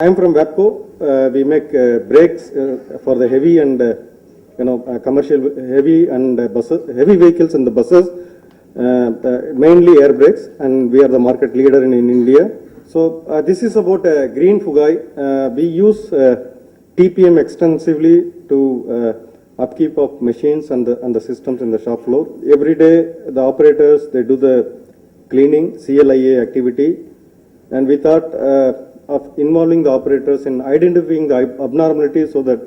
I am from WAPCO. We make brakes for the heavy and commercial heavy and heavy vehicles and the buses, mainly air brakes, and we are the market leader in India. So this is about green Fugai. We use TPM extensively to upkeep of machines and the systems in the shop floor. Every day the operators, they do the cleaning, CLIA activity, and we thought of involving the operators in identifying the abnormalities so that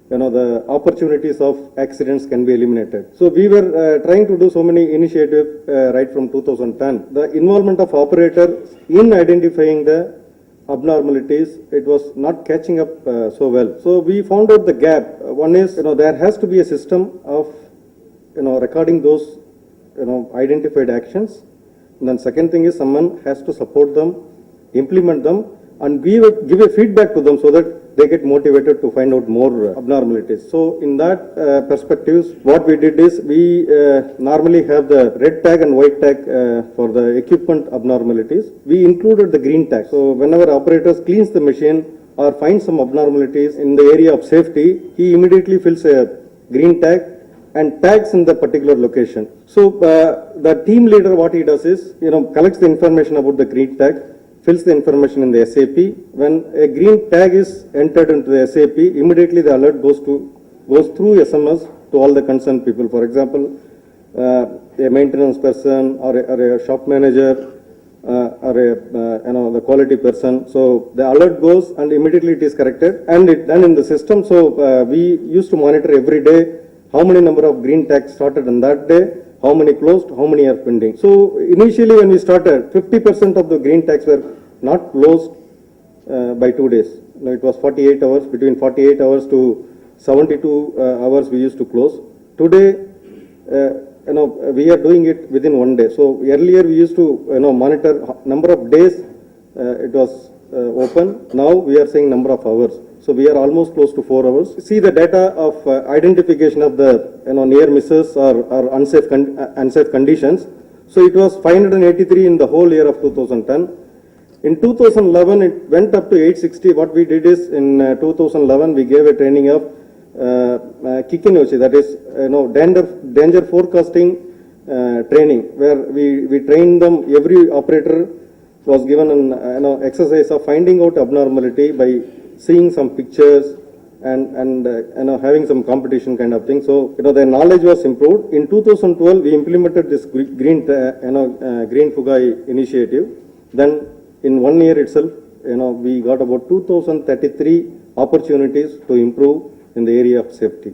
the opportunities of accidents can be eliminated. So we were trying to do so many initiatives right from 2010. The involvement of operators in identifying the abnormalities, it was not catching up so well. So we found out the gap. One is, there has to be a system of, recording those, identified actions. And then second thing is someone has to support them, implement them, and give a feedback to them so that they get motivated to find out more abnormalities. So in that perspectives, what we did is we normally have the red tag and white tag for the equipment abnormalities. We included the green tag. So whenever operators cleans the machine or finds some abnormalities in the area of safety, he immediately fills a green tag and tags in the particular location. So the team leader, what he does is, collects the information about the green tag, fills the information in the SAP. When a green tag is entered into the SAP, immediately the alert goes through SMS to all the concerned people. For example, a maintenance person or a shop manager or the quality person. So the alert goes and immediately it is corrected and it done in the system. So we used to monitor every day how many number of green tags started on that day, how many closed, how many are pending. So initially when we started, 50% of the green tags were not closed by 2 days. It was 48 hours, between 48 hours to 72 hours we used to close. Today, we are doing it within 1 day. So earlier we used to monitor number of days it was open. Now we are saying number of hours. So we are almost close to 4 hours. See the data of identification of the near misses or unsafe conditions. So it was 583 in the whole year of 2010. In 2011 it went up to 860. What we did is in 2011 we gave a training of Kikinochi, that is danger forecasting training, where we trained them. Every operator was given an exercise of finding out abnormality by seeing some pictures and having some competition kind of thing. So their knowledge was improved. In 2012 we implemented this green Fugai initiative. Then in 1 year itself, we got about 2033 opportunities to improve in the area of safety.